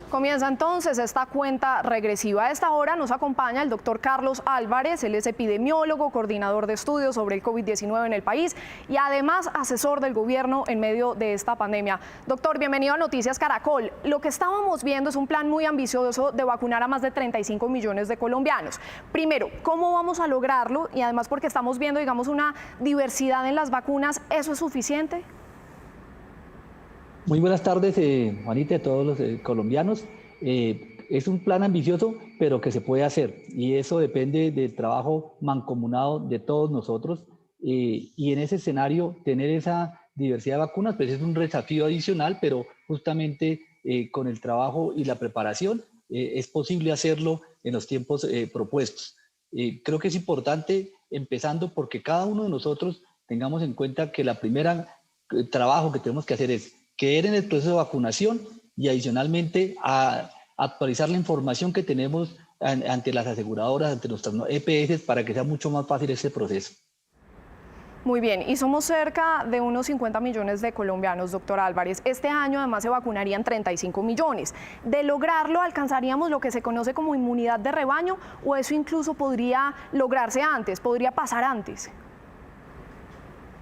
Comienza entonces esta cuenta regresiva. A esta hora nos acompaña el doctor Carlos Álvarez, él es epidemiólogo, coordinador de estudios sobre el COVID-19 en el país y además asesor del gobierno en medio de esta pandemia. Doctor, bienvenido a Noticias Caracol. Lo que estábamos viendo es un plan muy ambicioso de vacunar a más de 35 millones de colombianos. Primero, ¿cómo vamos a lograrlo? Y además porque estamos viendo, digamos, una diversidad en las vacunas, ¿eso es suficiente? Muy buenas tardes, Juanita, a todos los colombianos. Es un plan ambicioso, pero que se puede hacer, y eso depende del trabajo mancomunado de todos nosotros. Y en ese escenario, tener esa diversidad de vacunas, pues es un desafío adicional, pero justamente con el trabajo y la preparación es posible hacerlo en los tiempos propuestos. Creo que es importante, empezando porque cada uno de nosotros tengamos en cuenta que la primera trabajo que tenemos que hacer es creer en el proceso de vacunación y adicionalmente a actualizar la información que tenemos ante las aseguradoras, ante nuestras EPS, para que sea mucho más fácil ese proceso. Muy bien, y somos cerca de unos 50 millones de colombianos, doctor Álvarez. Este año además se vacunarían 35 millones. De lograrlo, ¿alcanzaríamos lo que se conoce como inmunidad de rebaño o eso incluso podría lograrse antes, podría pasar antes?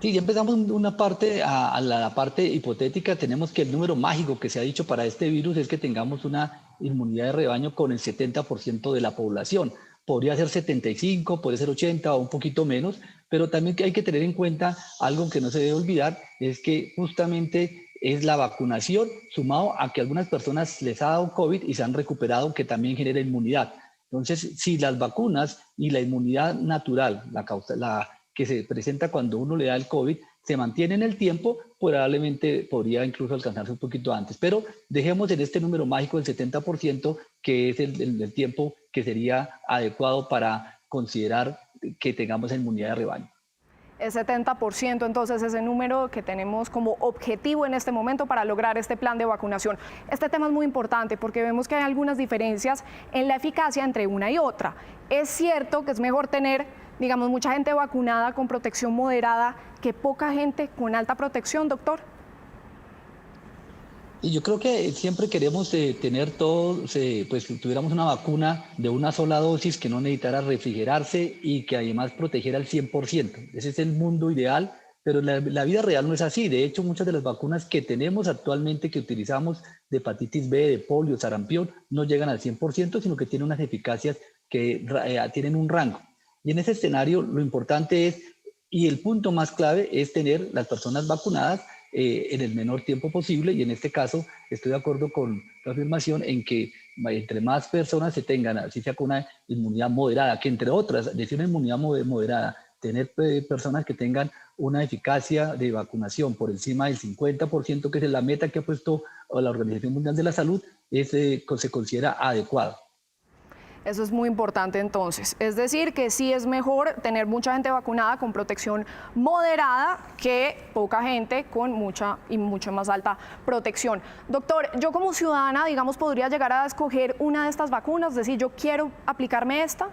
Sí, ya empezamos una parte, a la parte hipotética. Tenemos que el número mágico que se ha dicho para este virus es que tengamos una inmunidad de rebaño con el 70% de la población. Podría ser 75, puede ser 80 o un poquito menos, pero también hay que tener en cuenta algo que no se debe olvidar, es que justamente es la vacunación sumado a que a algunas personas les ha dado COVID y se han recuperado, que también genera inmunidad. Entonces, si las vacunas y la inmunidad natural, la que se presenta cuando uno le da el COVID, se mantiene en el tiempo, probablemente podría incluso alcanzarse un poquito antes. Pero dejemos en este número mágico el 70%, que es el tiempo que sería adecuado para considerar que tengamos inmunidad de rebaño. El 70%, entonces, es el número que tenemos como objetivo en este momento para lograr este plan de vacunación. Este tema es muy importante porque vemos que hay algunas diferencias en la eficacia entre una y otra. Es cierto que es mejor tener, digamos, mucha gente vacunada con protección moderada que poca gente con alta protección, doctor. Y yo creo que siempre queremos tener todos, pues si tuviéramos una vacuna de una sola dosis que no necesitara refrigerarse y que además protegiera al 100%. Ese es el mundo ideal, pero la vida real no es así. De hecho, muchas de las vacunas que tenemos actualmente, que utilizamos de hepatitis B, de polio, sarampión, no llegan al 100%, sino que tienen unas eficacias que tienen un rango. Y en ese escenario lo importante es, y el punto más clave es tener las personas vacunadas en el menor tiempo posible, y en este caso estoy de acuerdo con la afirmación en que entre más personas se tengan, así sea con una inmunidad moderada, que entre otras, decir una inmunidad moderada, tener personas que tengan una eficacia de vacunación por encima del 50%, que es la meta que ha puesto la Organización Mundial de la Salud, se considera adecuado. Eso es muy importante entonces, es decir que sí es mejor tener mucha gente vacunada con protección moderada que poca gente con mucha y mucho más alta protección. Doctor, yo como ciudadana, digamos, podría llegar a escoger una de estas vacunas, es decir, yo quiero aplicarme esta.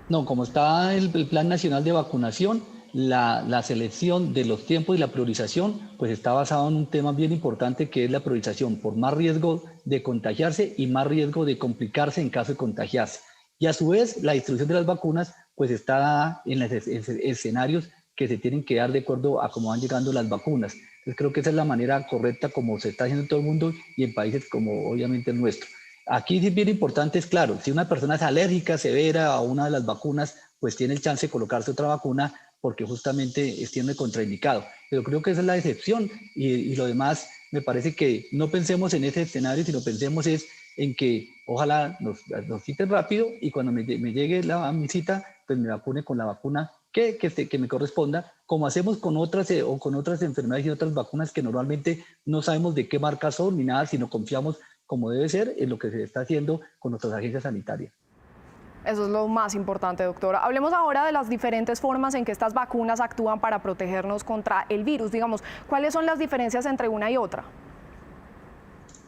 No, como está el Plan Nacional de Vacunación, la selección de los tiempos y la priorización pues está basado en un tema bien importante, que es la priorización por más riesgo de contagiarse y más riesgo de complicarse en caso de contagiarse. Y a su vez la distribución de las vacunas pues está dada en los escenarios que se tienen que dar de acuerdo a cómo van llegando las vacunas. Entonces creo que esa es la manera correcta como se está haciendo en todo el mundo y en países como obviamente el nuestro. Aquí sí es bien importante, es claro, si una persona es alérgica severa a una de las vacunas, pues tiene el chance de colocarse otra vacuna porque justamente tiene contraindicado. Pero creo que esa es la excepción, y lo demás me parece que no pensemos en ese escenario, sino pensemos es en que ojalá nos citen rápido y cuando me llegue mi cita, pues me vacune con la vacuna que me corresponda, como hacemos con otras o con otras enfermedades y otras vacunas que normalmente no sabemos de qué marca son ni nada, sino confiamos como debe ser en lo que se está haciendo con nuestras agencias sanitarias. Eso es lo más importante, doctora. Hablemos ahora de las diferentes formas en que estas vacunas actúan para protegernos contra el virus. Digamos, ¿cuáles son las diferencias entre una y otra?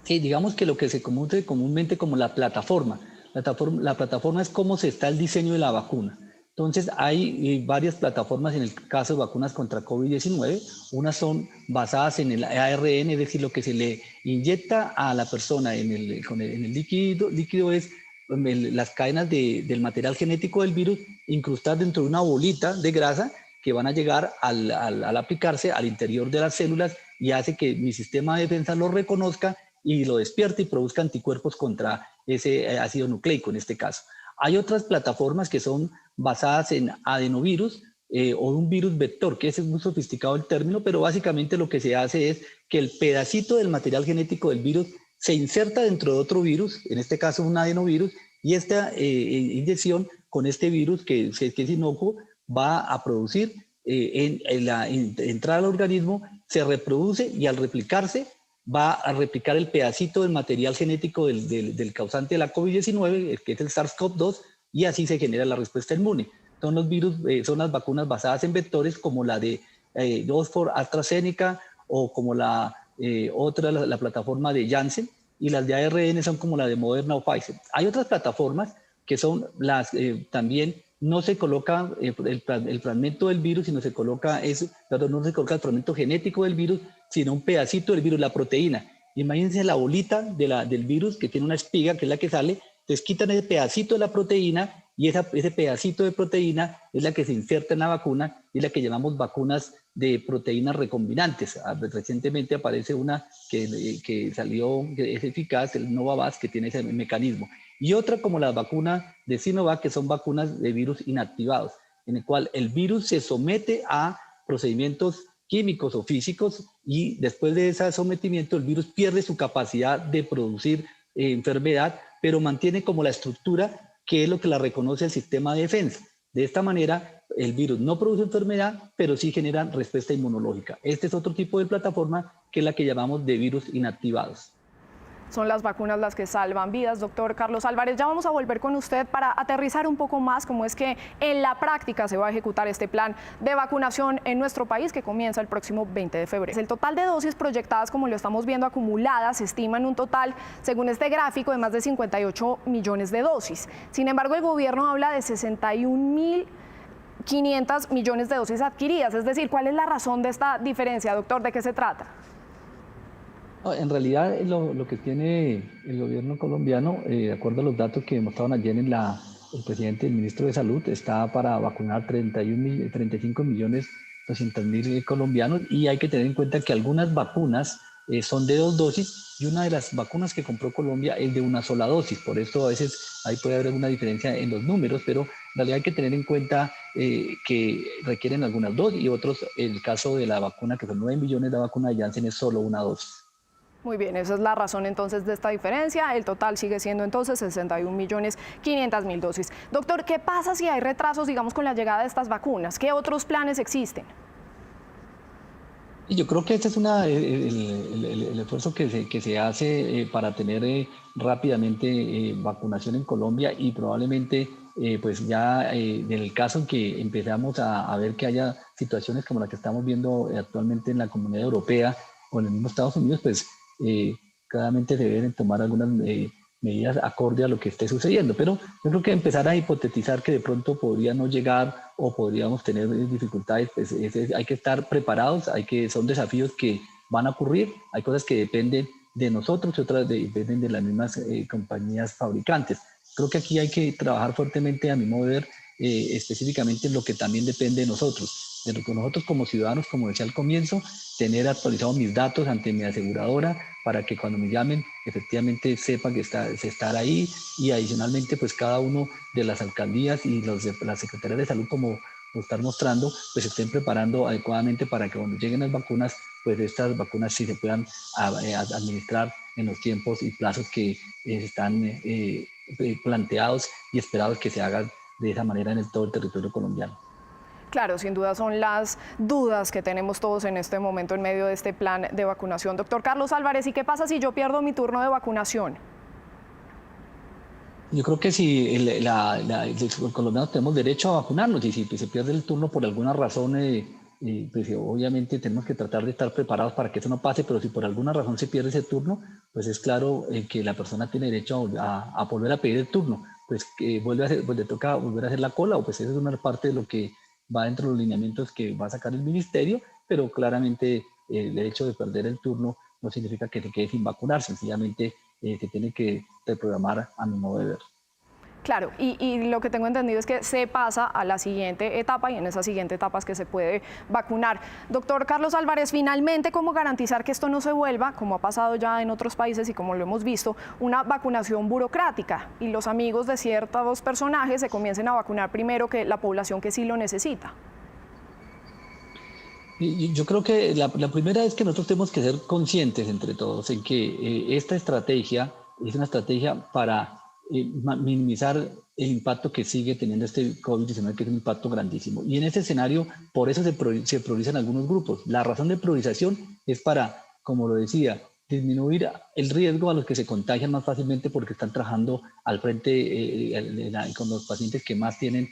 Sí, digamos que lo que se conoce comúnmente como la plataforma. La plataforma es cómo se está el diseño de la vacuna. Entonces, hay varias plataformas en el caso de vacunas contra COVID-19. Unas son basadas en el ARN, es decir, lo que se le inyecta a la persona en el líquido es las cadenas del material genético del virus incrustadas dentro de una bolita de grasa que van a llegar al aplicarse al interior de las células y hace que mi sistema de defensa lo reconozca y lo despierte y produzca anticuerpos contra ese ácido nucleico en este caso. Hay otras plataformas que son basadas en adenovirus o un virus vector, que ese es muy sofisticado el término, pero básicamente lo que se hace es que el pedacito del material genético del virus se inserta dentro de otro virus, en este caso un adenovirus, y esta inyección con este virus que es inocuo va a producir entrar al organismo, se reproduce y al replicarse va a replicar el pedacito del material genético del causante de la COVID-19, que es el SARS-CoV-2, y así se genera la respuesta inmune. Son los virus, son las vacunas basadas en vectores como la de Oxford AstraZeneca o como la plataforma de Janssen, y las de ARN son como la de Moderna o Pfizer. Hay otras plataformas que son las también no se coloca el fragmento del virus, sino se coloca no se coloca el fragmento genético del virus, sino un pedacito del virus, la proteína. Imagínense la bolita del virus que tiene una espiga, que es la que sale, entonces quitan ese pedacito de la proteína y ese pedacito de proteína es la que se inserta en la vacuna y es la que llamamos vacunas de proteínas recombinantes. Recientemente aparece una que salió, que es eficaz, el Novavax, que tiene ese mecanismo. Y otra como la vacuna de Sinovac, que son vacunas de virus inactivados, en el cual el virus se somete a procedimientos químicos o físicos y después de ese sometimiento el virus pierde su capacidad de producir enfermedad, pero mantiene como la estructura que es lo que la reconoce el sistema de defensa. De esta manera, el virus no produce enfermedad, pero sí genera respuesta inmunológica. Este es otro tipo de plataforma que es la que llamamos de virus inactivados. Son las vacunas las que salvan vidas. Doctor Carlos Álvarez, ya vamos a volver con usted para aterrizar un poco más cómo es que en la práctica se va a ejecutar este plan de vacunación en nuestro país que comienza el próximo 20 de febrero. El total de dosis proyectadas, como lo estamos viendo acumuladas, se estima en un total, según este gráfico, de más de 58 millones de dosis. Sin embargo, el gobierno habla de 61.500 millones de dosis adquiridas. Es decir, ¿cuál es la razón de esta diferencia, doctor? ¿De qué se trata? En realidad, lo que tiene el gobierno colombiano, de acuerdo a los datos que mostraron ayer el presidente y el ministro de Salud, está para vacunar 35.200.000 colombianos, y hay que tener en cuenta que algunas vacunas son de 2 dosis y una de las vacunas que compró Colombia es de una sola dosis. Por eso a veces ahí puede haber alguna diferencia en los números, pero en realidad hay que tener en cuenta que requieren algunas dosis y otros, en el caso de la vacuna, que son 9 millones, la vacuna de Janssen es solo una dosis. Muy bien, esa es la razón entonces de esta diferencia. El total sigue siendo entonces 61.500.000 dosis. Doctor, ¿qué pasa si hay retrasos, digamos, con la llegada de estas vacunas? ¿Qué otros planes existen? Yo creo que este es el esfuerzo que se hace para tener rápidamente vacunación en Colombia, y probablemente pues ya en el caso en que empezamos a ver que haya situaciones como la que estamos viendo actualmente en la Comunidad Europea o en el mismo Estados Unidos, pues claramente se deben tomar algunas medidas acorde a lo que esté sucediendo. Pero yo creo que empezar a hipotetizar que de pronto podría no llegar o podríamos tener dificultades, pues hay que estar preparados, son desafíos que van a ocurrir, hay cosas que dependen de nosotros y otras dependen de las mismas compañías fabricantes. Creo que aquí hay que trabajar fuertemente, a mi modo de ver, específicamente en lo que también depende de nosotros. De lo que nosotros como ciudadanos, como decía al comienzo, tener actualizados mis datos ante mi aseguradora para que cuando me llamen efectivamente sepan que estar ahí, y adicionalmente pues cada uno de las alcaldías y las secretarías de salud, como lo están mostrando, pues estén preparando adecuadamente para que cuando lleguen las vacunas, pues estas vacunas sí se puedan administrar en los tiempos y plazos que están planteados y esperados que se hagan de esa manera en todo el territorio colombiano. Claro, sin duda son las dudas que tenemos todos en este momento en medio de este plan de vacunación. Doctor Carlos Álvarez, ¿y qué pasa si yo pierdo mi turno de vacunación? Yo creo que si los colombianos tenemos derecho a vacunarnos, y si se pierde el turno por alguna razón, pues obviamente tenemos que tratar de estar preparados para que eso no pase, pero si por alguna razón se pierde ese turno, pues es claro que la persona tiene derecho a volver a pedir el turno. pues vuelve a hacer, pues le toca volver a hacer la cola, o pues esa es una parte de lo que va dentro de los lineamientos que va a sacar el ministerio, pero claramente el hecho de perder el turno no significa que se quede sin vacunar, sencillamente se tiene que reprogramar a mi modo de ver. Claro, y lo que tengo entendido es que se pasa a la siguiente etapa y en esa siguiente etapa es que se puede vacunar. Doctor Carlos Álvarez, finalmente, ¿cómo garantizar que esto no se vuelva, como ha pasado ya en otros países y como lo hemos visto, una vacunación burocrática y los amigos de ciertos personajes se comiencen a vacunar primero que la población que sí lo necesita? Y yo creo que la primera es que nosotros tenemos que ser conscientes entre todos en que esta estrategia es una estrategia para minimizar el impacto que sigue teniendo este COVID-19, que es un impacto grandísimo. Y en este escenario, por eso se priorizan algunos grupos. La razón de priorización es para, como lo decía, disminuir el riesgo a los que se contagian más fácilmente porque están trabajando al frente con los pacientes que más tienen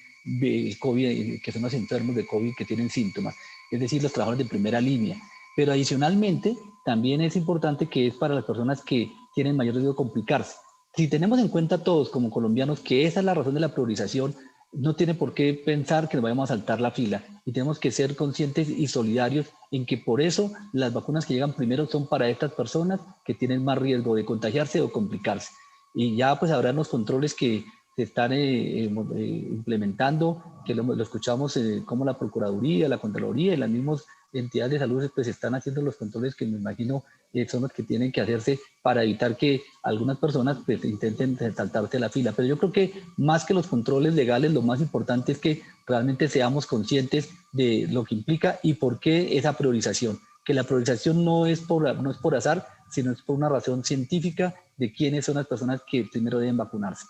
COVID, que son los enfermos de COVID que tienen síntomas, es decir, los trabajadores de primera línea. Pero adicionalmente, también es importante que es para las personas que tienen mayor riesgo de complicarse. Si tenemos en cuenta todos como colombianos que esa es la razón de la priorización, no tiene por qué pensar que nos vayamos a saltar la fila y tenemos que ser conscientes y solidarios en que por eso las vacunas que llegan primero son para estas personas que tienen más riesgo de contagiarse o complicarse. Y ya pues habrá los controles que se están implementando, que lo escuchamos como la Procuraduría, la Contraloría y las mismas entidades de salud pues están haciendo los controles que me imagino son los que tienen que hacerse para evitar que algunas personas pues, intenten saltarse la fila. Pero yo creo que más que los controles legales, lo más importante es que realmente seamos conscientes de lo que implica y por qué esa priorización. Que la priorización no es por azar, sino es por una razón científica de quiénes son las personas que primero deben vacunarse.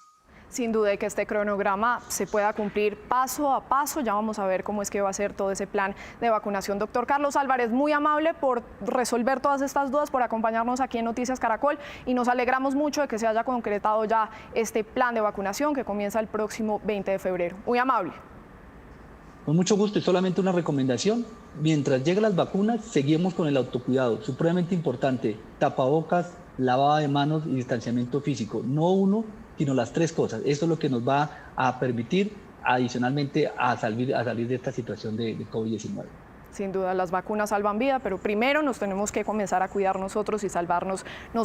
Sin duda de que este cronograma se pueda cumplir paso a paso. Ya vamos a ver cómo es que va a ser todo ese plan de vacunación. Doctor Carlos Álvarez, muy amable por resolver todas estas dudas, por acompañarnos aquí en Noticias Caracol y nos alegramos mucho de que se haya concretado ya este plan de vacunación que comienza el próximo 20 de febrero. Muy amable. Con mucho gusto y solamente una recomendación. Mientras lleguen las vacunas, seguimos con el autocuidado, supremamente importante, tapabocas, lavado de manos y distanciamiento físico. No uno, sino las tres cosas. Esto es lo que nos va a permitir adicionalmente a salir de esta situación de COVID-19. Sin duda, las vacunas salvan vida, pero primero nos tenemos que comenzar a cuidar nosotros y salvarnos nosotros.